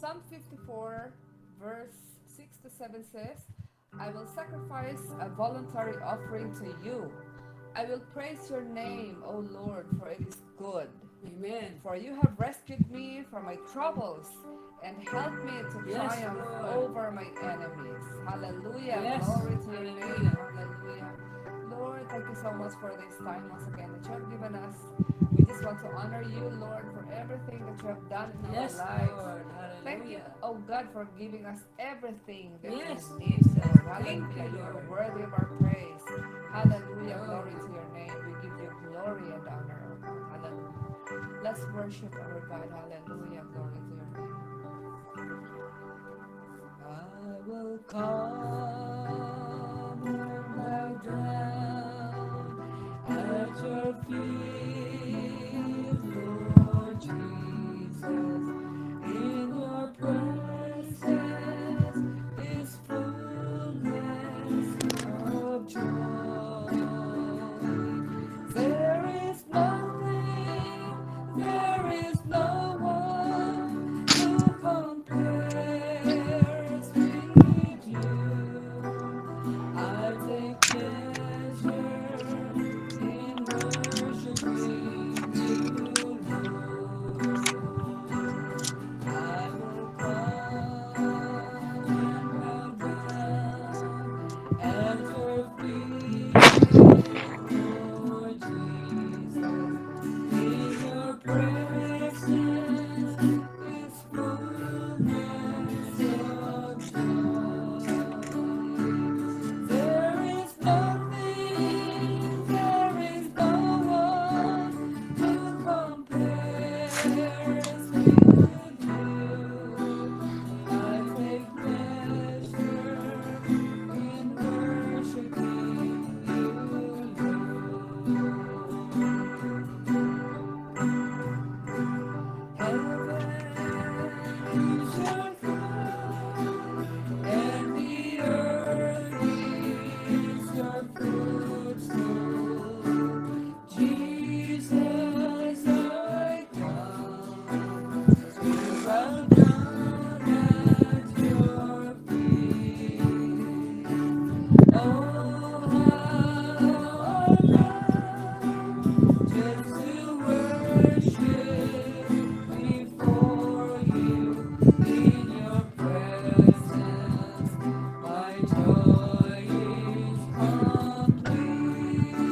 Psalm 54, verse 6 to 7 says, I will sacrifice a voluntary offering to you. I will praise your name, O Lord, for it is good. Amen. For you have rescued me from my troubles and helped me to Yes, triumph Lord. over my enemies. Hallelujah. Yes. Glory to your name. Hallelujah. Hallelujah. Lord, thank you so much for this time once again that you have given us. We just want to honor you, Lord, for everything that you have done in our Yes, lives. Lord. Thank you, Hallelujah. oh God, for giving us everything that Yes, we need, Jesus. Lord. Thank Hallelujah. you, You are Lord. worthy of our praise. Hallelujah. Oh, Glory to your name. We give you glory and honor, oh God. Hallelujah. Let's worship our God. Hallelujah. Glory to your name. I will come and bow down at your feet, Lord Jesus. In your presence is fullness of joy. There is nothing, there is no one who compares with you. I take pleasure in worshiping you, Lord. I will come and bow down at your feet, Lord Jesus. In your presence is fullness of joy. There is nothing, there is no one who compares with you. I take pleasure in worshiping you, Lord. Heaven is your throne, and the earth is your footstool. Jesus, I come to bow down at your feet. Oh, how I love just to worship before you in your presence. My joy is complete.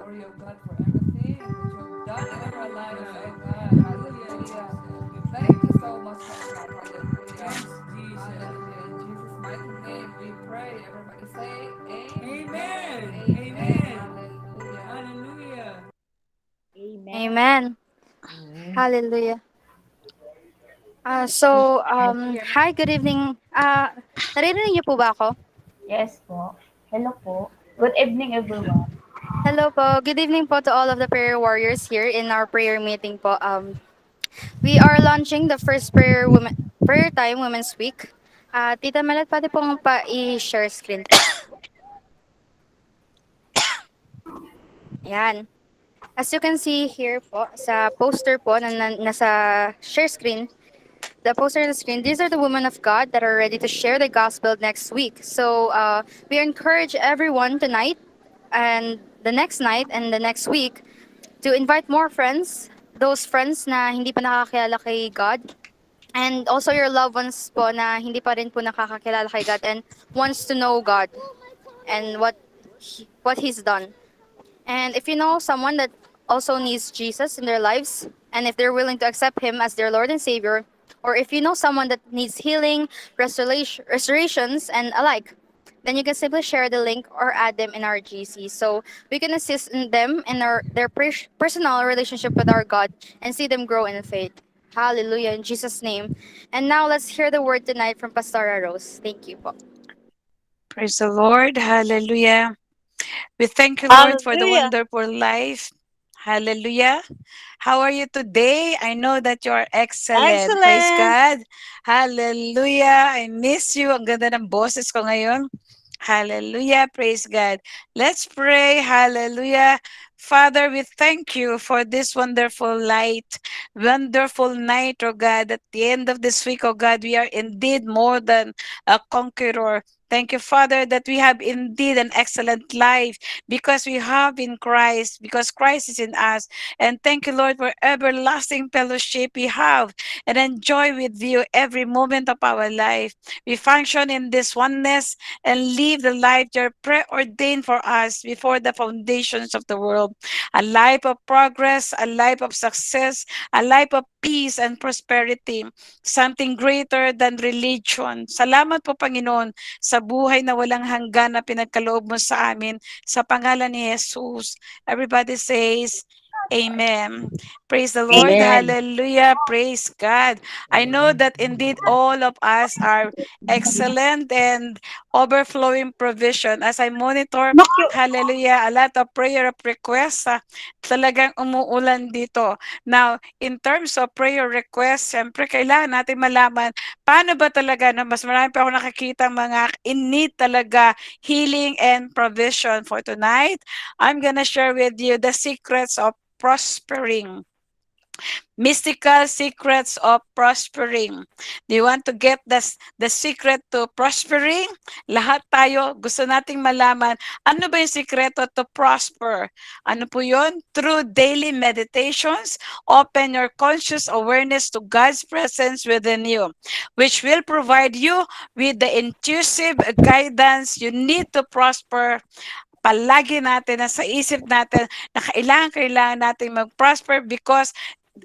before you, oh God, for everything that you have done in our lives, oh God. Hallelujah. Thank you so much, oh God. Hallelujah. Yes, Jesus. Hallelujah. In Jesus' mighty name we pray. Everybody say amen. Amen. Amen. Amen. Hallelujah. Hallelujah. Amen. Amen. Amen. Hallelujah. So, Hallelujah. hi, good evening. Naririnig niyo po ba ako? Yes po. Hello po. Good evening, everyone. Hello po. Good evening po to all of the prayer warriors here in our prayer meeting po. We are launching the first prayer time Women's Week. Tita Melet, pwede pong pa-i-share screen po. Ayan. As you can see here po, sa poster po na nasa share screen, the poster on the screen, these are the women of God that are ready to share the gospel next week. So we encourage everyone tonight and the next night and the next week to invite more friends, those friends na hindi pa nakakilala kay God, and also your loved ones po na hindi pa rin po nakakakilala kay God and wants to know God and what He's done. And if you know someone that also needs Jesus in their lives, and if they're willing to accept Him as their Lord and Savior, or if you know someone that needs healing, restorations, and alike, then you can simply share the link or add them in our GC. So we can assist in them in their personal relationship with our God and see them grow in faith. Hallelujah in Jesus' name. And now let's hear the word tonight from Pastora Rose. Thank you po. Praise the Lord. Hallelujah. We thank you, Lord, for the Hallelujah. wonderful life. Hallelujah. How are you today? I know that you are excellent. Praise Excellent. God. Hallelujah. I miss you. Ang ganda ng boses ko ngayon. Hallelujah. Praise God. Let's pray. Hallelujah. Father, we thank you for this wonderful light, wonderful night, oh God. At the end of this week, oh God, we are indeed more than a conqueror. Thank you, Father, that we have indeed an excellent life because we have in Christ, because Christ is in us. And thank you, Lord, for everlasting fellowship we have and enjoy with you every moment of our life. We function in this oneness and live the life you're preordained for us before the foundations of the world. A life of progress, a life of success, a life of peace and prosperity, something greater than religion. Salamat po, Panginoon, sa buhay na walang hanggan na pinagkaloob mo sa amin sa pangalan ni Jesus. Everybody says, Amen. Praise the Lord. Amen. Hallelujah. Praise God. I know Amen. that indeed all of us are excellent and overflowing provision. As I monitor, hallelujah, a lot of prayer requests. Talagang umuulan dito. Now, in terms of prayer requests, siyempre kailangan natin malaman paano ba talaga na mas marami pa ako nakikita mga in need talaga healing and provision for tonight. I'm gonna share with you the secrets of prospering. Mystical secrets of prospering. Do you want to get the secret to prospering? Lahat tayo gusto nating malaman ano ba yung sikreto to prosper. Ano po yun? Through daily meditations, open your conscious awareness to God's presence within you, which will provide you with the intuitive guidance you need to prosper. Palagi natin nasa isip natin na kailangan natin mag-prosper because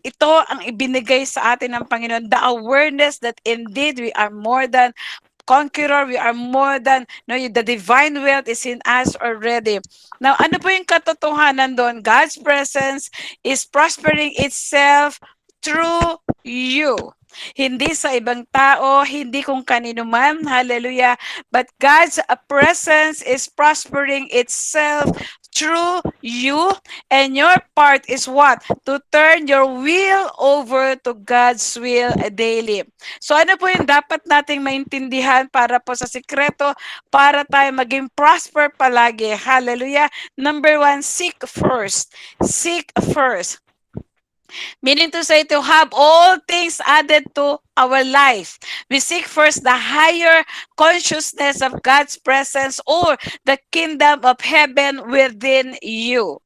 ito ang ibinigay sa atin ng Panginoon, the awareness that indeed we are more than conqueror, we are more than, the divine wealth is in us already. Now, ano po yung katotohanan doon? God's presence is prospering itself through you. Hindi sa ibang tao, hindi kung kanino man, hallelujah, but God's presence is prospering itself through you, and your part is what? To turn your will over to God's will daily. So ano po yung dapat nating maintindihan para po sa sikreto para tayo maging prosper palagi? Hallelujah. Number 1, seek first. Seek first. Meaning to say, to have all things added to our life. We seek first the higher consciousness of God's presence or the kingdom of heaven within you.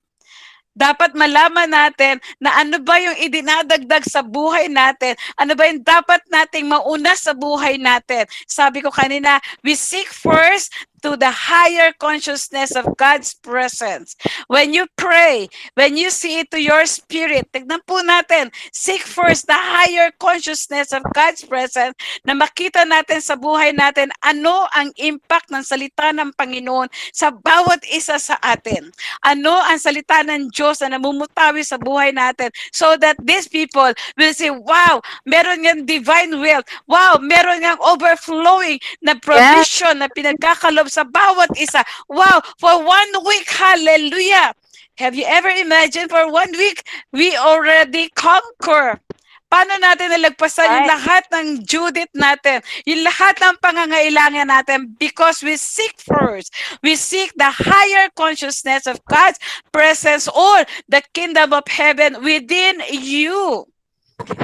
Dapat malaman natin na ano ba yung idinadagdag sa buhay natin, ano ba yung dapat nating mauna sa buhay natin. Sabi ko kanina, we seek first into the higher consciousness of God's presence. When you pray, when you see it to your spirit, tignan po natin, seek first the higher consciousness of God's presence na makita natin sa buhay natin ano ang impact ng salita ng Panginoon sa bawat isa sa atin. Ano ang salita ng Diyos na namumutawi sa buhay natin so that these people will say, wow, meron ngang divine wealth. Wow, meron ngang overflowing na provision na pinagkakalob sa bawat isa. Wow, for 1 week, hallelujah. Have you ever imagined for 1 week, we already conquer? Paano natin nalagpasan yung lahat ng Judith natin, yung lahat ng pangangailangan natin because we seek first. We seek the higher consciousness of God's presence or the kingdom of heaven within you.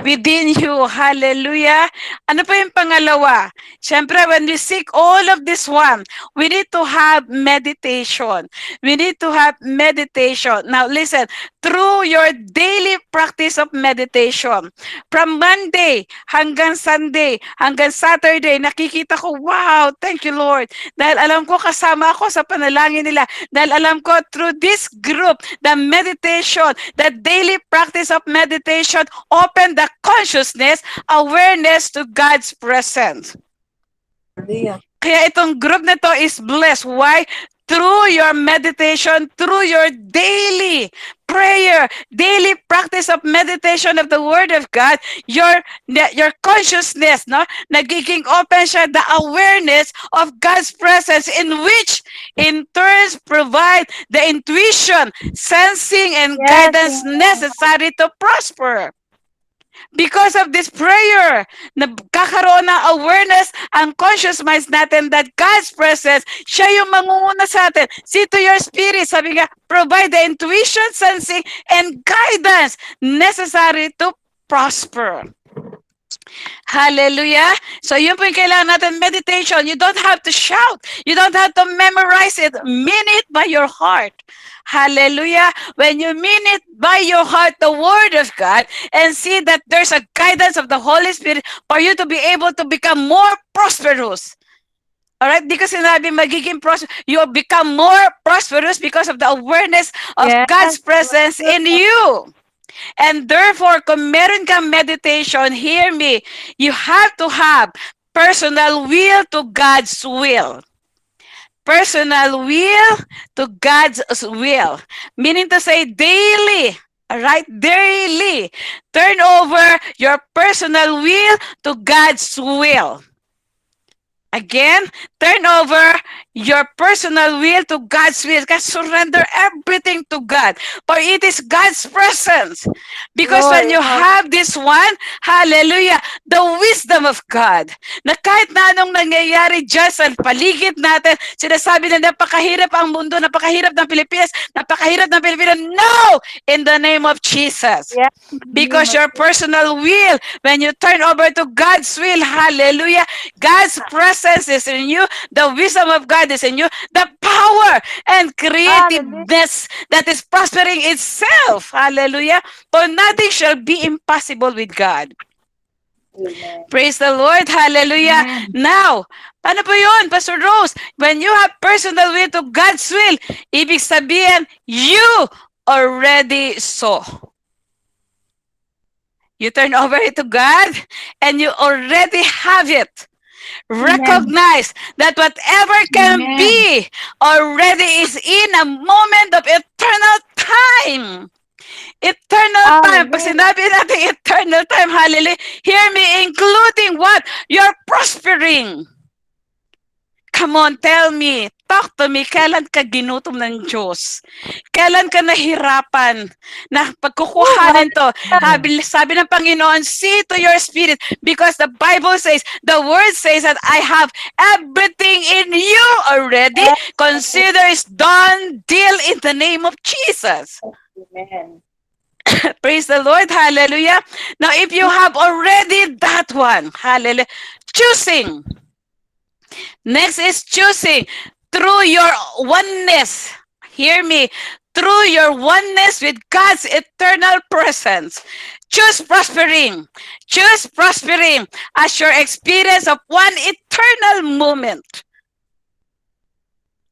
Within you. Hallelujah. Ano pa yung pangalawa? Siyempre, when we seek all of this one, we need to have meditation. We need to have meditation. Now, listen, through your daily practice of meditation, from Monday hanggang Sunday, hanggang Saturday, nakikita ko, wow, thank you, Lord. Dahil alam ko kasama ako sa panalangin nila. Dahil alam ko through this group, the meditation, the daily practice of meditation, open the consciousness, awareness to God's presence. Kaya itong group na to is blessed. Why? Through your meditation, through your daily prayer, daily practice of meditation of the Word of God, your consciousness, no, nagiging open siya, the awareness of God's presence, in which in turns provide the intuition, sensing, and guidance necessary to prosper. Because of this prayer, nagkakaroon ng awareness ang conscious minds natin that God's presence, siya yung mangunguna sa atin. See to your spirit, sabi nga, provide the intuition, sensing, and guidance necessary to prosper. Hallelujah. So yun po yung kailangan natin, meditation. You don't have to shout. You don't have to memorize it. Mean it by your heart. Hallelujah. When you mean it by your heart, the Word of God, and see that there's a guidance of the Holy Spirit for you to be able to become more prosperous. Alright? Di ko sinabi magiging prosperous. You become more prosperous because of the awareness of God's presence in you. And therefore, kung meron kang meditation, hear me, you have to have personal will to God's will. Personal will to God's will. Meaning to say daily, right? Daily. Turn over your personal will to God's will. Again, turn over your personal will to God's will. Surrender everything to God. For it is God's presence. Because when you have this one, hallelujah, the wisdom of God, na kahit na anong nangyayari dyan sa paligid natin, sinasabi na napakahirap ang mundo, napakahirap ng Pilipinas, napakahirap ng Pilipinas. No! In the name of Jesus. Because your personal will, when you turn over to God's will, hallelujah, God's presence is in you, the wisdom of God is in you, the power and creativeness that is prospering itself. Hallelujah. For nothing shall be impossible with God. Amen. Praise the Lord. Hallelujah. Amen. Now, paano po yun, Pastor Rose? When you have personal will to God's will, ibig sabihin, you already saw. You turn over it to God, and you already have it. Recognize that whatever can Amen. be already is in a moment of eternal time. Eternal time. Pag sinabi natin eternal time, hallelujah, hear me, including what? You're prospering. Come on, tell me. Talk to me. Kailan ka ginutom ng Diyos? Kailan ka nahirapan na pagkukuhanin to? Sabi ng Panginoon, see to your spirit, because the Bible says, the word says that I have everything in you already. Consider it's done deal in the name of Jesus. Amen. Praise the Lord. Hallelujah. Now, if you have already that one, hallelujah, choosing. Next is choosing through your oneness. Hear me. Through your oneness with God's eternal presence. Choose prospering. Choose prospering as your experience of one eternal moment.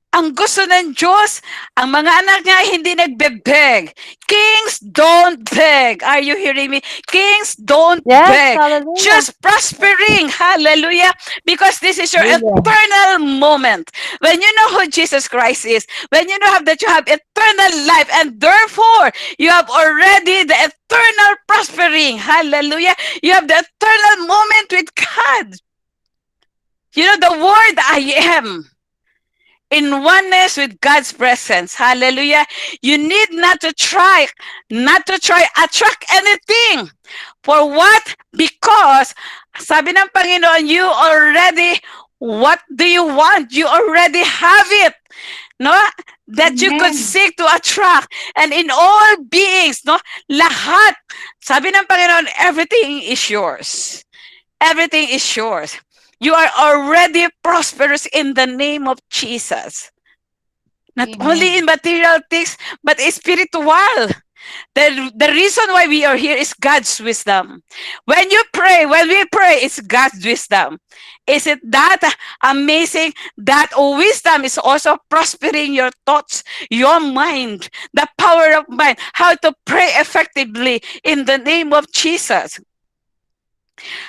Ang gusto ng Diyos, ang mga anak niya ay hindi nagbe-beg. Kings don't beg. Are you hearing me? Kings don't beg. hallelujah. Just prospering. Hallelujah. Because this is your eternal moment. When you know who Jesus Christ is, when you know that you have eternal life, and therefore, you have already the eternal prospering. Hallelujah. You have the eternal moment with God. You know the word I am. In oneness with God's presence. Hallelujah. You need not to try attract anything. For what? Because, sabi ng Panginoon, you already, what do you want? You already have it. No? That you could seek to attract. And in all beings, no? Lahat. Sabi ng Panginoon, everything is yours. Everything is yours. You are already prosperous in the name of Jesus. Not only in material things, but spiritual. The reason why we are here is God's wisdom. When we pray, it's God's wisdom. Is it that amazing that wisdom is also prospering your thoughts, your mind, the power of mind, how to pray effectively in the name of Jesus.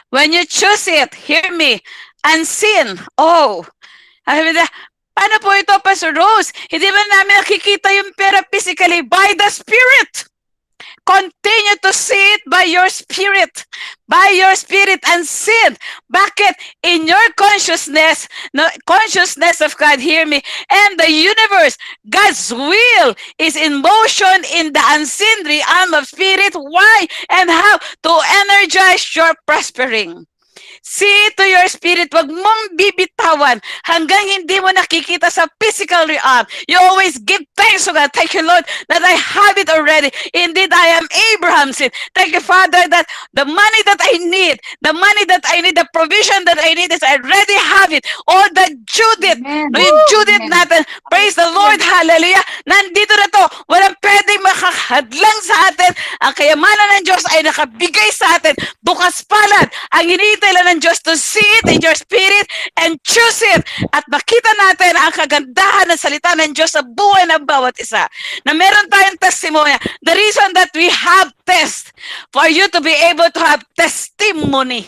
When you choose it, hear me, unseen. Oh, paano po ito, Pastor Rose? Hindi ba namin nakikita yung pera physically? By the Spirit. Continue to see it by your spirit unseen. Bakit? In your consciousness, consciousness of God, hear me, and the universe, God's will is in motion in the unseen realm of spirit. Why and how? To energize your prospering. See to your spirit, wag mong bibitawan hanggang hindi mo nakikita sa physical realm. You always give thanks to God. Thank you, Lord, that I have it already. Indeed, I am Abraham's seed. Thank you, Father, that the money that I need, the provision that I need is I already have it. All the Judith, yung Judith natin, praise the Lord, hallelujah. Nandito na to, walang pwedeng makahadlang sa atin. Ang kayamanan ng Diyos ay nakabigay sa atin. Bukas palad, ang hinihintay lang ng Diyos to see it in your spirit and choose it. At makita natin ang kagandahan ng salita ng Diyos sa buhay ng bawat isa. Na meron tayong testimony. The reason that we have test, for you to be able to have testimony.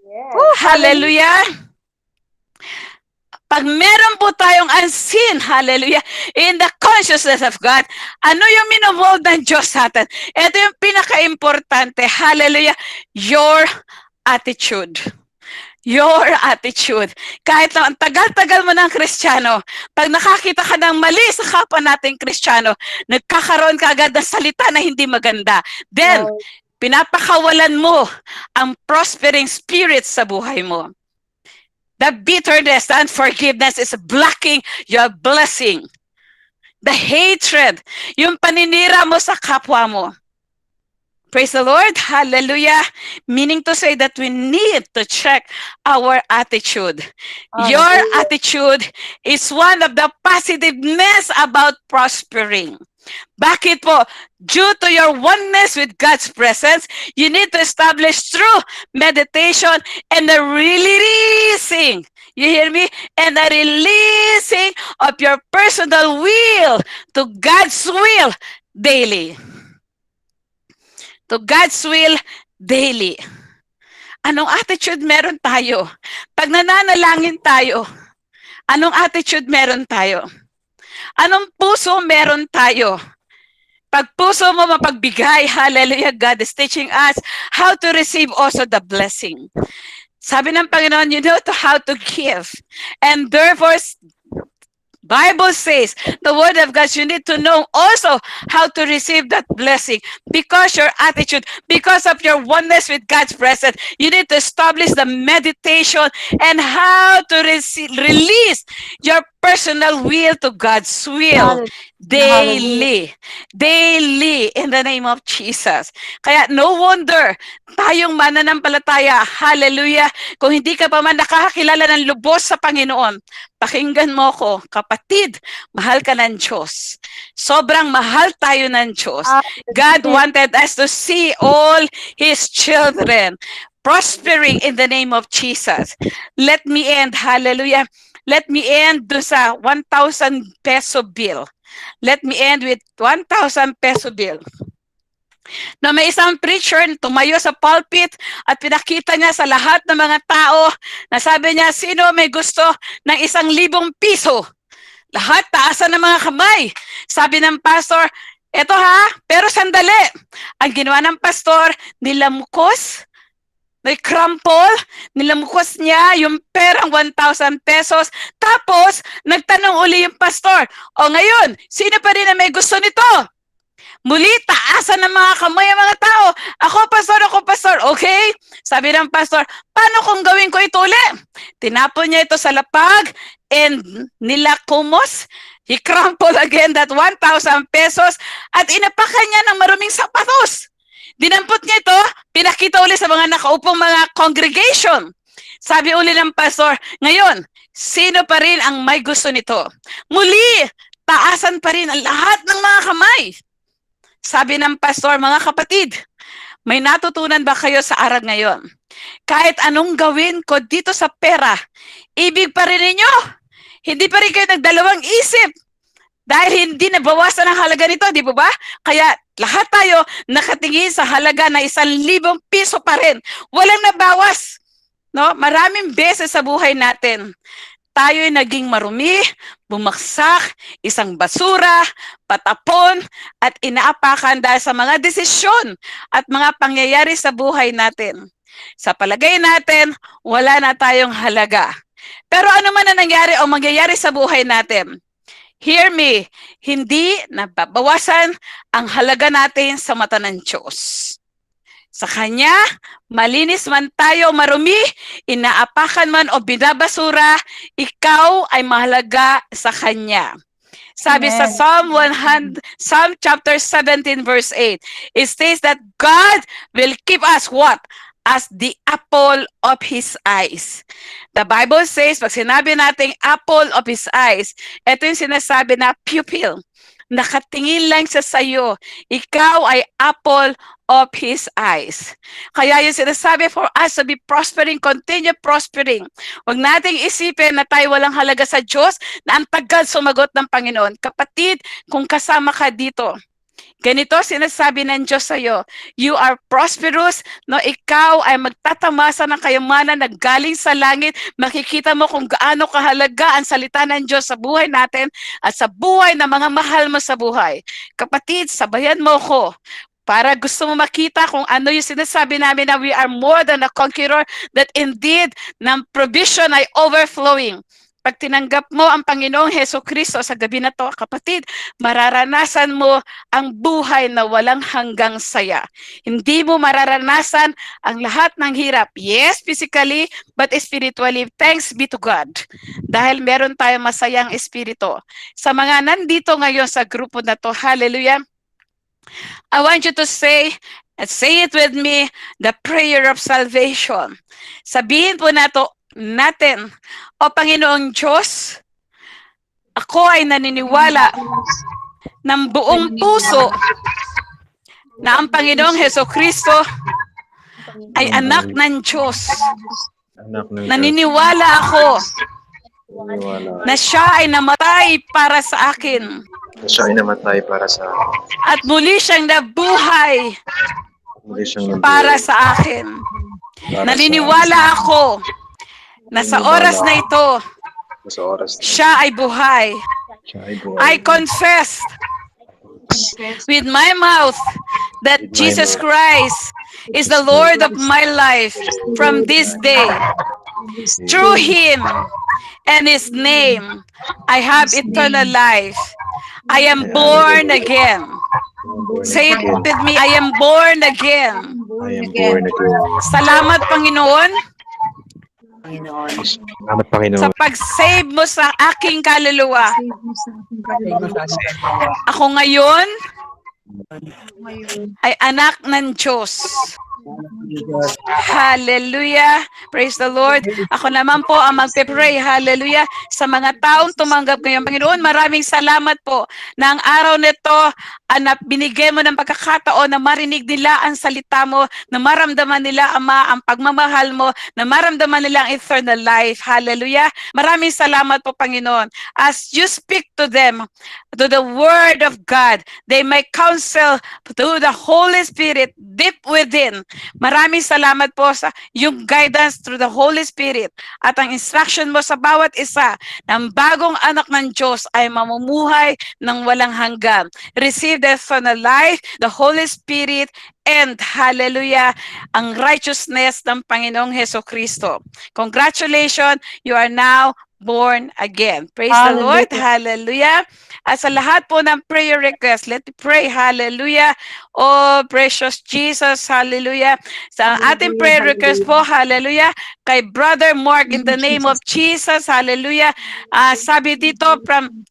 Yes. Hallelujah. Pag meron po tayong unseen, hallelujah, in the consciousness of God, ano yung minomold ng Diyos sa atin? Ito yung pinaka-importante, hallelujah, your attitude. Your attitude. Kahit na ang tagal-tagal mo ng Kristiyano, pag nakakita ka ng mali sa kapwa nating Kristiyano, nagkakaroon ka agad ng salita na hindi maganda. Then, pinapakawalan mo ang prospering spirit sa buhay mo. The bitterness, the unforgiveness is blocking your blessing. The hatred, yung paninira mo sa kapwa mo. Praise the Lord. Hallelujah. Meaning to say that we need to check our attitude. Your attitude is one of the positiveness about prospering. Bakit po? Due to your oneness with God's presence, you need to establish through meditation and the releasing. You hear me? And the releasing of your personal will to God's will daily. To God's will daily. Anong attitude meron tayo? Pag nananalangin tayo, anong attitude meron tayo? Anong puso meron tayo? Pag puso mo mapagbigay, hallelujah, God is teaching us how to receive also the blessing. Sabi ng Panginoon, you know how to give. And therefore, Bible says, the word of God, you need to know also how to receive that blessing. Because your attitude, because of your oneness with God's presence, you need to establish the meditation and how to release your personal will to God's will daily. Daily in the name of Jesus. Kaya no wonder tayong mananampalataya, hallelujah, kung hindi ka pa man nakakakilala ng lubos sa Panginoon, pakinggan mo ko, kapatid, mahal ka ng Diyos. Sobrang mahal tayo ng Diyos. God wanted us to see all His children prospering in the name of Jesus. Let me end, hallelujah. let me end dun sa 1,000 peso bill. Let me end with 1,000 peso bill. Na may isang preacher tumayo sa pulpit at pinakita niya sa lahat ng mga tao na sabi niya, sino may gusto ng 1,000 piso? Lahat taasan ng mga kamay. Sabi ng pastor, eto ha, pero sandali. Ang ginawa ng pastor, nilamukos, may crumple, nilamukos niya yung perang 1,000 pesos. Tapos, nagtanong uli yung pastor, o ngayon, sino pa rin na may gusto nito? Muli, taasan ng mga kamay ang mga tao. Ako, pastor, okay? Sabi ng pastor, paano kung gawin ko ito uli? Tinapon niya ito sa lapag and nilakumos. He crumpled again that 1,000 pesos at inapakan niya ng maruming sapatos. Dinampot niya ito, pinakita uli sa mga nakaupong mga congregation. Sabi uli ng pastor, ngayon, sino pa rin ang may gusto nito? Muli, taasan pa rin ang lahat ng mga kamay. Sabi ng pastor, mga kapatid, may natutunan ba kayo sa arag ngayon? Kahit anong gawin ko dito sa pera, ibig pa rin ninyo. Hindi pa rin kayo nagdalawang isip. Dahil hindi nabawasan ang halaga nito, di ba ba? Kaya lahat tayo nakatingin sa halaga na 1,000 piso pa rin. Walang nabawas. No? Maraming beses sa buhay natin, tayo'y naging marumi, bumagsak, isang basura, patapon, at inaapakan dahil sa mga desisyon at mga pangyayari sa buhay natin. Sa palagay natin, wala na tayong halaga. Pero ano man ang nangyari o mangyayari sa buhay natin, hear me, hindi nababawasan ang halaga natin sa mata ng Diyos. Sa Kanya, malinis man tayo marumi, inaapakan man o binabasura, ikaw ay mahalaga sa Kanya. Sabi sa Psalm chapter 17 verse 8, it states that God will keep us what? As the apple of His eyes. The Bible says, pag sinabi nating apple of His eyes, ito yung sinasabi na pupil. Nakatingin lang siya sa iyo. Ikaw ay apple of His eyes. Kaya yung sinasabi for us to be prospering, continue prospering. Huwag nating isipin na tayo walang halaga sa Diyos, na ang tagal sumagot ng Panginoon. Kapatid, kung kasama ka dito, ganito sinasabi ng Diyos sa iyo, you are prosperous, no? Ikaw ay magtatamasa ng kayamanan na galing sa langit. Makikita mo kung gaano kahalaga ang salita ng Diyos sa buhay natin at sa buhay ng mga mahal mo sa buhay. Kapatid, sabayan mo ko para gusto mo makita kung ano yung sinasabi namin na we are more than a conqueror, that indeed, ng provision ay overflowing. Pag tinanggap mo ang Panginoong Hesukristo sa gabi na to, kapatid, mararanasan mo ang buhay na walang hanggang saya. Hindi mo mararanasan ang lahat ng hirap. Yes, physically, but spiritually. Thanks be to God. Dahil meron tayong masayang espiritu. Sa mga nandito ngayon sa grupo na to, hallelujah, I want you to say, and say it with me, the prayer of salvation. Sabihin po natin, o Panginoong Diyos, ako ay naniniwala ng buong puso na ang Panginoong Hesukristo ay anak ng Diyos. Naniniwala ako na siya ay namatay para sa akin. Siya ay namatay para sa akin. At muli siyang nabuhay para sa akin. Naniniwala ako na sa oras na ito, siya ay buhay. I confess with my mouth that Jesus Christ is the Lord of my life from this day. Through Him and His name, I have eternal life. I am born again. Say it with me, I am born again. I am born again. Salamat, Panginoon, Salamat, Panginoon. sa pag-save mo sa aking kaluluwa. Ako ngayon ay anak ng Diyos. Hallelujah. Praise the Lord. Ako naman po ang magpe-pray. Hallelujah. Sa mga taong tumanggap ngayon, Panginoon, maraming salamat po na ang araw nito, anak, binigay mo ng pagkakataon na marinig nila ang salita mo, na maramdaman nila, Ama, ang pagmamahal mo, na maramdaman nila ang eternal life. Hallelujah. Maraming salamat po, Panginoon. As you speak to them, to the Word of God, they may counsel through the Holy Spirit deep within. Maraming salamat po sa yung guidance through the Holy Spirit at ang instruction mo sa bawat isa ng bagong anak ng Diyos ay mamumuhay ng walang hanggan. Receive the eternal life, the Holy Spirit, and hallelujah, ang righteousness ng Panginoong Heso Kristo. Congratulations, you are now born again. Praise the Lord. Hallelujah. At sa lahat po ng prayer request, let me pray. Hallelujah. Oh, precious Jesus. Hallelujah. Sa ating prayer request po, hallelujah, kay Brother Mark in the name of Jesus. Hallelujah. Sabi dito from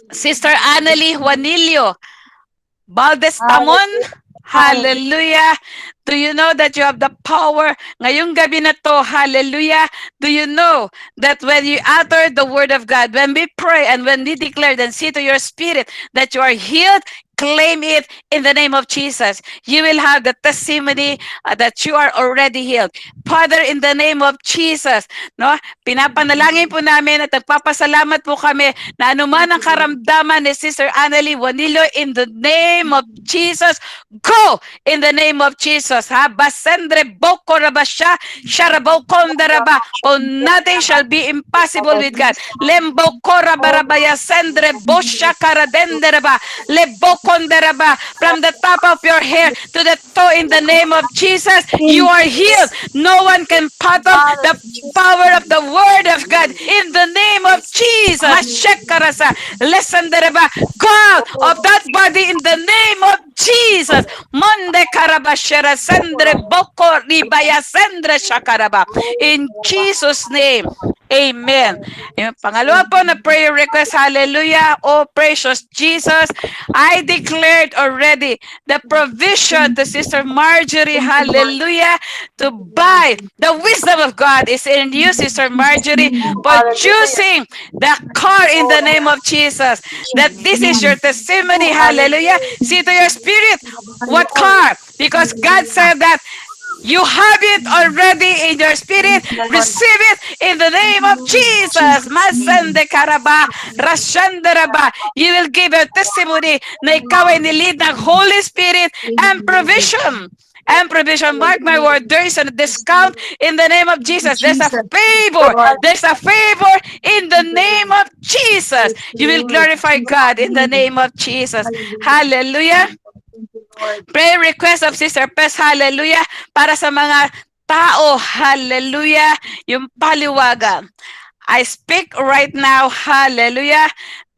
Sister Annalie Juanillo, Valdez Tamon. Hallelujah. Do you know that you have the power? Ngayong gabi na to, hallelujah. Do you know that when you utter the word of God, when we pray and when we declare and see to your spirit that you are healed, claim it in the name of Jesus. You will have the testimony that you are already healed. Father, in the name of Jesus, no? Pinapanalangin po namin at nagpapasalamat po kami na anuman ang karamdaman ni Sister Annalie Juanillo, in the name of Jesus, go in the name of Jesus. Ha? Basendre boko rabasya, sharabo kondaraba. For nothing shall be impossible with God. Lembo korabarabaya, sendre bosha karadenderaba. Lebo kondaraba. From the top of your hair to the toe, in the name of Jesus, you are healed. No one can fathom the power of the word of God in the name of Jesus. Mashekarasa, lesendereba. God of that body in the name of Jesus. Monde karabashera sendre boko ribaya sendre shakaraba. In Jesus' name. Amen. Yung pangalawa po na prayer request, hallelujah, oh precious Jesus, I declared already the provision to Sister Marjorie, hallelujah, to buy the wisdom of God is in you, Sister Marjorie, for choosing the car in the name of Jesus, that this is your testimony, hallelujah. See to your spirit, what car? Because God said that you have it already in your spirit. Receive it in the name of Jesus. Masende karaba, rashandaraba. You will give a testimony na ikaw ay nilid ng Holy Spirit and provision. And provision, mark my word, there is a discount in the name of Jesus. There's a favor. There's a favor in the name of Jesus. You will glorify God in the name of Jesus. Hallelujah. Prayer request of Sister Pes, hallelujah, para sa mga tao, hallelujah, yung paliwagan. I speak right now, hallelujah,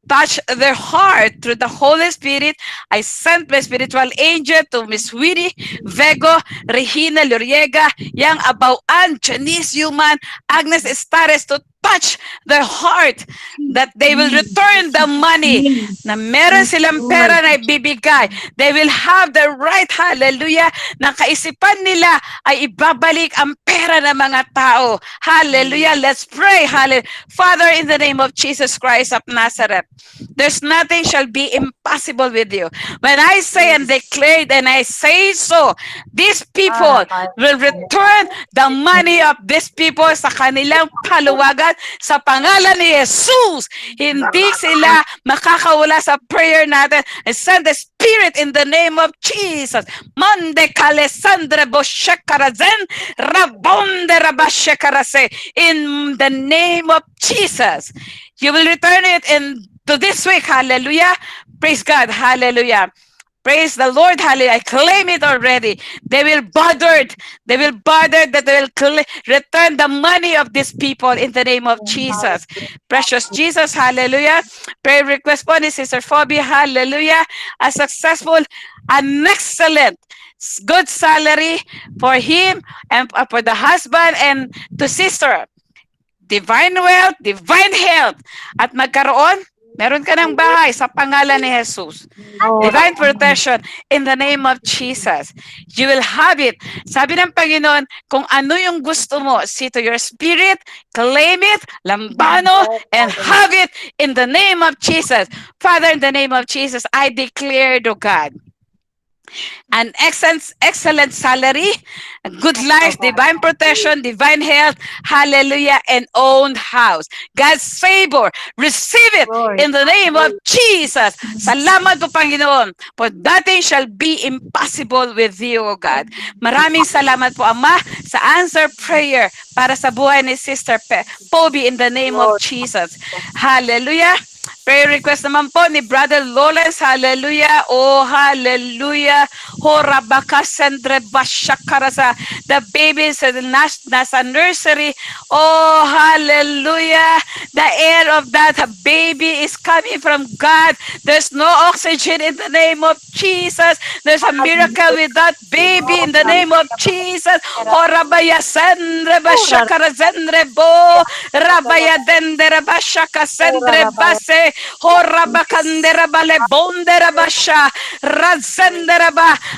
touch their heart through the Holy Spirit. I sent my spiritual angel to Miss Witty, Vego, Regina Luriega, Yang Abauan, Janice Human, Agnes Estares, to touch their heart that they will return the money na meron silang pera na ibibigay. They will have the right, hallelujah, na kaisipan nila ay ibabalik ang pera ng mga tao. Hallelujah. Let's pray. Hallelujah. Father, in the name of Jesus Christ of Nazareth, there's nothing shall be impossible with you. When I say and declare and I say so, these people will return the money of these people sa kanilang paluwagan sa pangalan ni Jesus. Hindi sila makakawala sa prayer natin. I send the Spirit in the name of Jesus. Mande kalesandre boshekarazen, rabonde rabashekarase. In the name of Jesus, you will return it to this week. Hallelujah. Praise God. Hallelujah. Praise the Lord, hallelujah. I claim it already. They will bothered that they will return the money of these people in the name of Jesus. Precious Jesus, hallelujah. Prayer request po ni Sister Phoebe, hallelujah. A successful, an excellent, good salary for him and for the husband and to sister. Divine wealth, divine health. At magkaroon Meron ka ng bahay sa pangalan ni Jesus. Divine protection in the name of Jesus. You will have it. Sabi ng Panginoon, kung ano yung gusto mo, see to your spirit, claim it, lambano, and have it in the name of Jesus. Father, in the name of Jesus, I declare to God, an excellent salary, a good life, divine protection, divine health, hallelujah, and owned house. God's favor, receive it in the name of Jesus. Salamat po, Panginoon, for nothing shall be impossible with you, O God. Maraming salamat po, Ama, sa answer prayer para sa buhay ni Sister Poby in the name of Jesus. Hallelujah. Prayer request naman po ni Brother Lawrence. Hallelujah. Oh, hallelujah. Horabaka sendre bashakarasa. The baby is nasa nursery. Oh, hallelujah. The air of that baby is coming from God. There's no oxygen in the name of Jesus. There's a miracle with that baby in the name of Jesus. Horabaya sendre bashakara sendre bo. Rabaya dendere bashaka sendre base.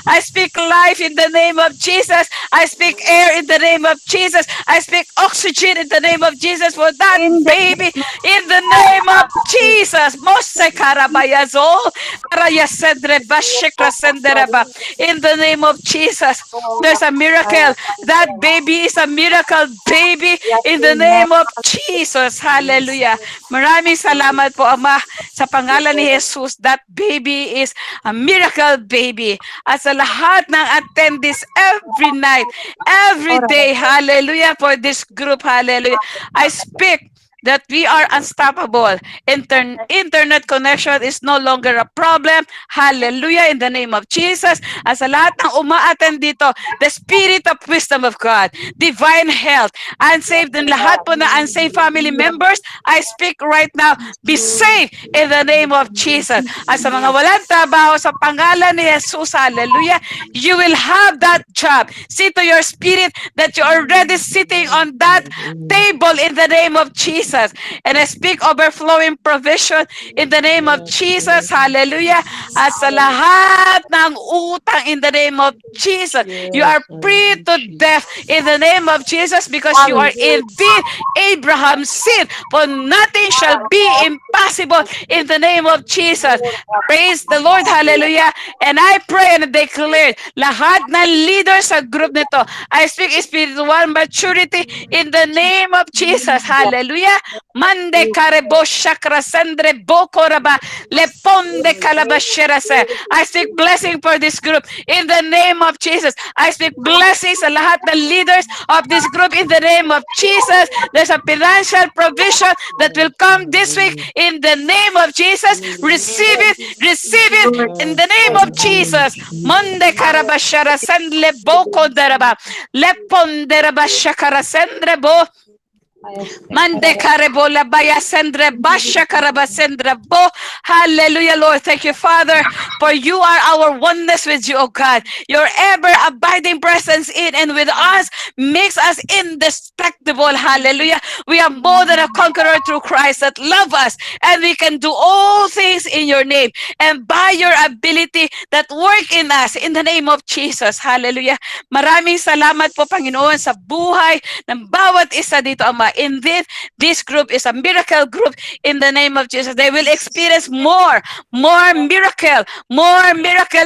I speak life in the name of Jesus. I speak air in the name of Jesus. I speak oxygen in the name of Jesus for that baby in the name of Jesus. In the name of Jesus, there's a miracle. That baby is a miracle baby in the name of Jesus. Hallelujah. Maraming salamat po, Ama, sa pangalan ni Jesus. That baby is a miracle baby. At sa lahat ng attendees every night, every day, hallelujah, for this group, hallelujah. I speak that we are unstoppable. Internet connection is no longer a problem. Hallelujah, in the name of Jesus. At sa lahat ng uma-attend dito, the spirit of wisdom of God, divine health, unsaved and lahat po na unsaved family members, I speak right now, be saved in the name of Jesus. At sa mga walang trabaho sa pangalan ni Jesus, hallelujah, you will have that job. See to your spirit that you are already sitting on that table in the name of Jesus. And I speak overflowing provision in the name of Jesus. Hallelujah. At sa lahat ng utang in the name of Jesus, you are free to death in the name of Jesus because you are indeed Abraham's seed. For nothing shall be impossible in the name of Jesus. Praise the Lord. Hallelujah. And I pray and declare lahat ng leaders sa group nito, I speak spiritual maturity in the name of Jesus. Hallelujah. Mande karebo shakra sendre bokoraba leponde kalabasherase. I speak blessing for this group in the name of Jesus. I speak blessings sa lahat ng leaders of this group in the name of Jesus. There's a financial provision that will come this week in the name of Jesus. Receive it in the name of Jesus. Mande karabashara sendre boko daraba leponde rabashakara sendre bo. Mande karebola baya sendre basha karaba sendre bo. Hallelujah, Lord. Thank you, Father, for you are our oneness with you, oh God. Your ever-abiding presence in and with us makes us indestructible. Hallelujah. We are more than a conqueror through Christ that love us, and we can do all things in your name and by your ability that work in us in the name of Jesus. Hallelujah. Maraming salamat po, Panginoon, sa buhay ng bawat isa dito, Ama. Indeed, this group is a miracle group in the name of Jesus. They will experience more miracle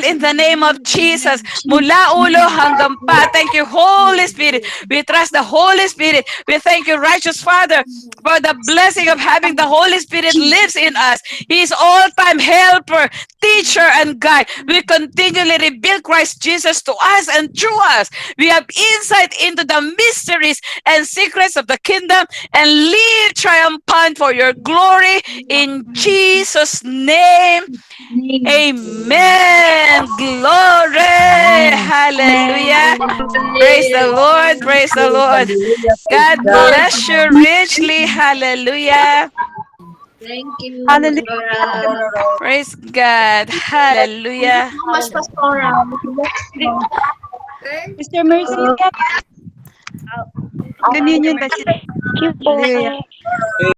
in the name of Jesus. Mula ulo hanggang pa. Thank you, Holy Spirit. We trust the Holy Spirit. We thank you, righteous Father, for the blessing of having the Holy Spirit lives in us. He is all-time helper, teacher, and guide. We continually reveal Christ Jesus to us and through us. We have insight into the mysteries and secrets of the kingdom and live triumphant for your glory in Jesus' name. Amen. Glory. Hallelujah. Praise the Lord. Praise the Lord. God bless you richly. Hallelujah. Thank you. Hallelujah. Praise God. Hallelujah. Mas pastora. Mr. Mercy, communion ba sila? Thank you po. Hallelujah.